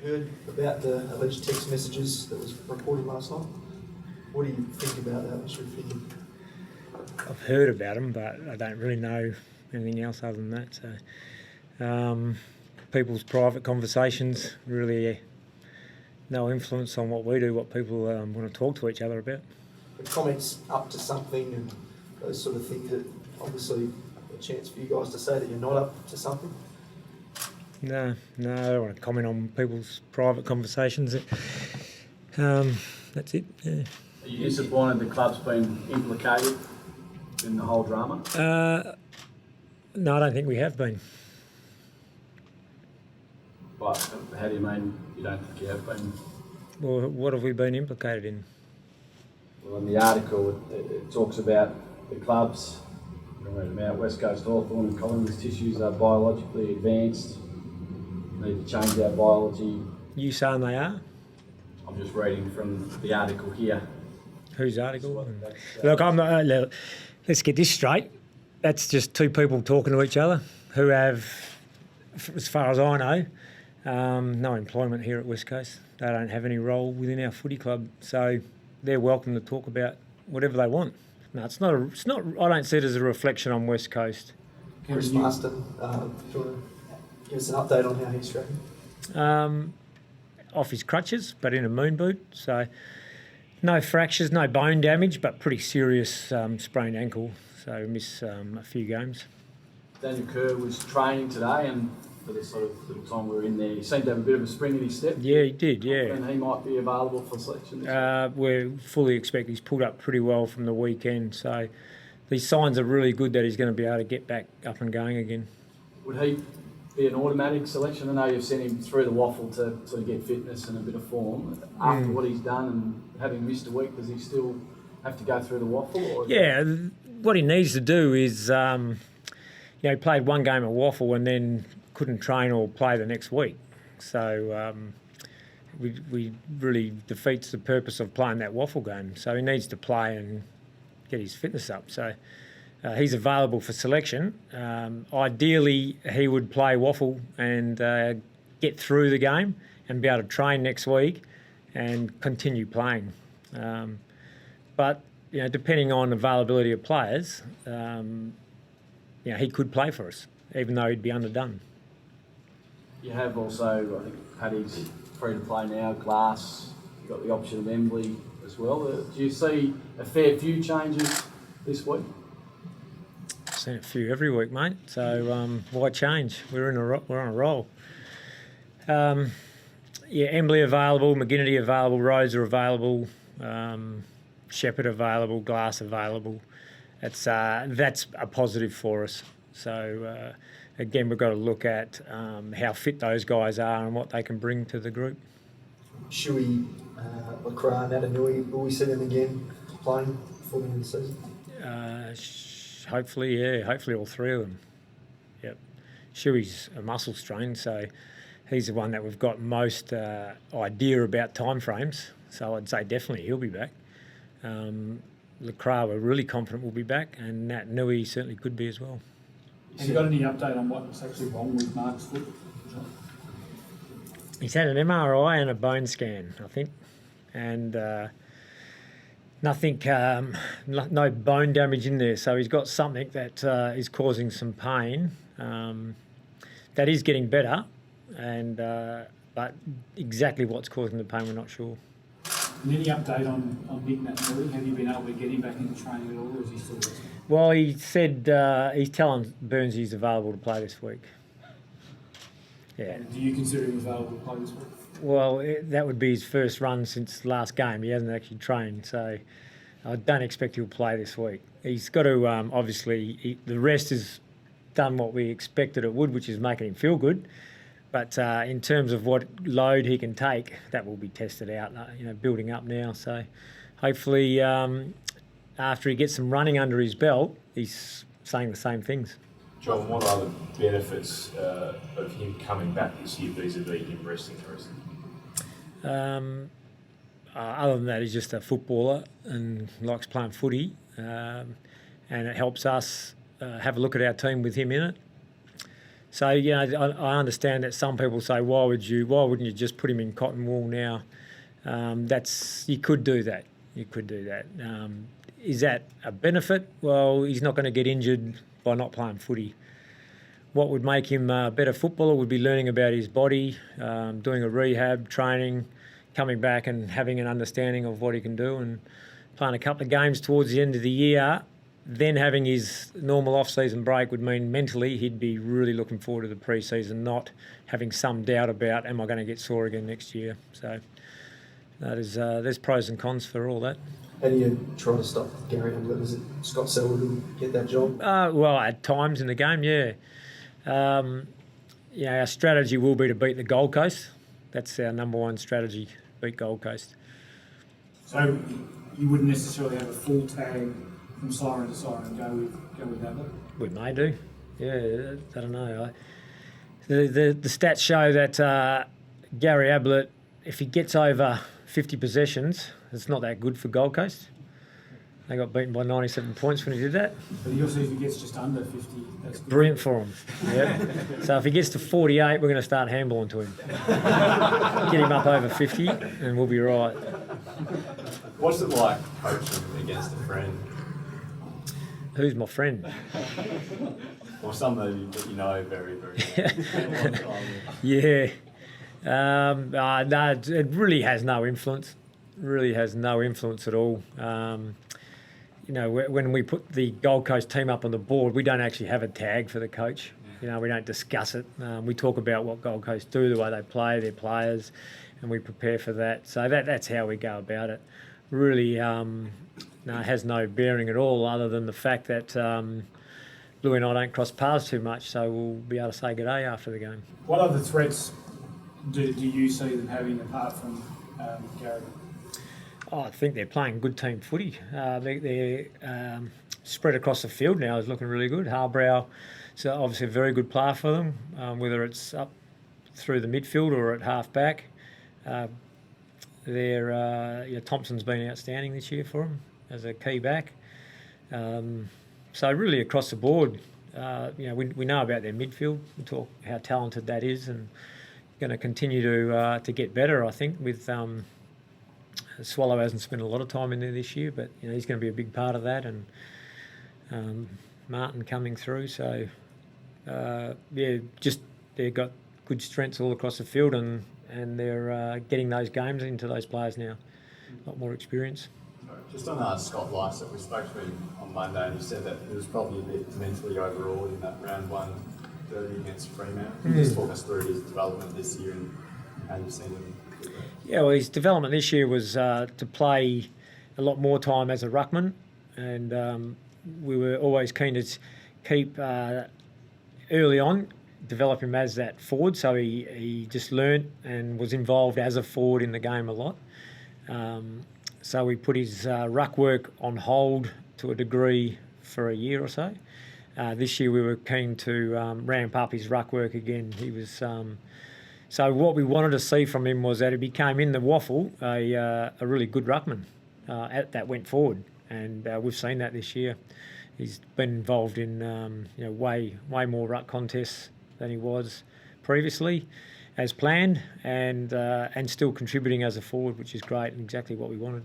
You heard about the alleged text messages that was reported last night? What do you think about that? What's your opinion? I've heard about them, but I don't really know anything else other than that. So, people's private conversations really no influence on what we do, what people want to talk to each other about. The comments up to something and those sort of things, that obviously a chance for you guys to say that you're not up to something. No, I don't want to comment on people's private conversations. That's it. Yeah. Are you disappointed the club's been implicated in the whole drama? No, I don't think we have been. But how do you mean you don't think you have been? Well, what have we been implicated in? Well, in the article it talks about the clubs, I'm read them out, West Coast, Hawthorn and Collingwood's tissues are biologically advanced, need to change our biology. You saying they are? I'm just reading from the article here. Whose article? Look, I'm not. Let's get this straight. That's just two people talking to each other who have, as far as I know, no employment here at West Coast. They don't have any role within our footy club, so they're welcome to talk about whatever they want. No, it's not. I don't see it as a reflection on West Coast. Chris Marston, do you want to give us an update on how he's tracking? Off his crutches, but in a moon boot. So no fractures, no bone damage, but pretty serious sprained ankle. So miss a few games. Daniel Kerr was training today, and for the sort of little time we were in there, he seemed to have a bit of a spring in his step. Yeah, he did, yeah. And he might be available for selection this week. We fully expect he's pulled up pretty well from the weekend. So these signs are really good that he's going to be able to get back up and going again. Would he be an automatic selection? I know you've sent him through the waffle to sort of get fitness and a bit of form. After what he's done and having missed a week, does he still have to go through the waffle? Or yeah, what he needs to do is, he played one game of waffle and then couldn't train or play the next week. So we really defeats the purpose of playing that waffle game. So he needs to play and get his fitness up. So he's available for selection. Ideally, he would play waffle and get through the game and be able to train next week and continue playing. But depending on availability of players, he could play for us, even though he'd be underdone. You have also, I think, Paddy's free to play now, Glass, you've got the option of Embley as well. Do you see a fair few changes this week? I've seen a few every week, mate. So why change? We're on a roll. Embley available, McGinnity available, Rhodes are available, Shepherd available, Glass available. That's a positive for us. So again, we've got to look at how fit those guys are and what they can bring to the group. Shuey, LaCroix, Natanui, will we see them again playing before the end of the season? Hopefully all three of them. Yep. Shuey's a muscle strain, so he's the one that we've got most idea about timeframes. So I'd say definitely he'll be back. LaCroix, we're really confident will be back, and Nat Nui certainly could be as well. Have you got any update on what's actually wrong with Mark's foot? He's had an MRI and a bone scan, I think, and nothing, no bone damage in there. So he's got something that is causing some pain. That is getting better, and but exactly what's causing the pain, we're not sure. And any update on Nick Natanui? Have you been able to get him back into training at all, or is he still resting? Well, he said he's telling Burns he's available to play this week. Yeah. Do you consider him available to play this week? Well, that would be his first run since last game. He hasn't actually trained, so I don't expect he'll play this week. He's got to, obviously, the rest has done what we expected it would, which is making him feel good. But in terms of what load he can take, that will be tested out, building up now. So hopefully after he gets some running under his belt, he's saying the same things. John, what are the benefits of him coming back this year vis-a-vis him resting the rest of the year? Other than that, he's just a footballer and likes playing footy, and it helps us have a look at our team with him in it. So I understand that some people say, why wouldn't you just put him in cotton wool now? You could do that. You could do that. Is that a benefit? Well, he's not going to get injured by not playing footy. What would make him a better footballer would be learning about his body, doing a rehab, training, coming back and having an understanding of what he can do, and playing a couple of games towards the end of the year. Then having his normal off-season break would mean mentally he'd be really looking forward to the pre-season, not having some doubt about, am I going to get sore again next year? So there's pros and cons for all that. How do you try to stop Gary Ablett? Was it Scott Selwood get that job? Well, at times in the game, yeah. Our strategy will be to beat the Gold Coast. That's our number one strategy, beat Gold Coast. So you wouldn't necessarily have a full tag from siren to siren and go with Ablett? We may do. Yeah, I don't know. The stats show that Gary Ablett, if he gets over 50 possessions, it's not that good for Gold Coast. They got beaten by 97 points when he did that. But you'll see if he gets just under 50, that's good. Brilliant for him. Yeah. So if he gets to 48, we're going to start handballing to him. Get him up over 50 and we'll be right. What's it like coaching against a friend? Who's my friend? Or somebody that you know very, very well? Yeah. No, it really has no influence. Really has no influence at all. When we put the Gold Coast team up on the board, we don't actually have a tag for the coach. We don't discuss it. We talk about what Gold Coast do, the way they play, their players, and we prepare for that. So that's how we go about it. Really, it has no bearing at all, other than the fact that Louis and I don't cross paths too much, so we'll be able to say good day after the game. What other threats do you see them having apart from Gary? I think they're playing good team footy. They're spread across the field now is looking really good. Harbrow is obviously a very good player for them, whether it's up through the midfield or at half back. Thompson's been outstanding this year for them as a key back. So really across the board, we know about their midfield. We talk how talented that is, and going to continue to get better. I think with Swallow hasn't spent a lot of time in there this year, but he's going to be a big part of that, and Martin coming through. So they've got good strengths all across the field, and they're getting those games into those players now. A lot more experience. Just on Scott Lycett, we spoke to him on Monday and he said that he was probably a bit mentally overawed in that round one derby against Fremantle. Can you just talk us through his development this year and how you've seen him do that? Yeah, well, his development this year was to play a lot more time as a ruckman, and we were always keen to keep early on develop him as that forward, so he just learnt and was involved as a forward in the game a lot. So we put his ruck work on hold to a degree for a year or so. This year we were keen to ramp up his ruck work again. He was so what we wanted to see from him was that he became in the waffle a really good ruckman that went forward, and we've seen that this year. He's been involved in way more ruck contests than he was previously, as planned, and still contributing as a forward, which is great and exactly what we wanted.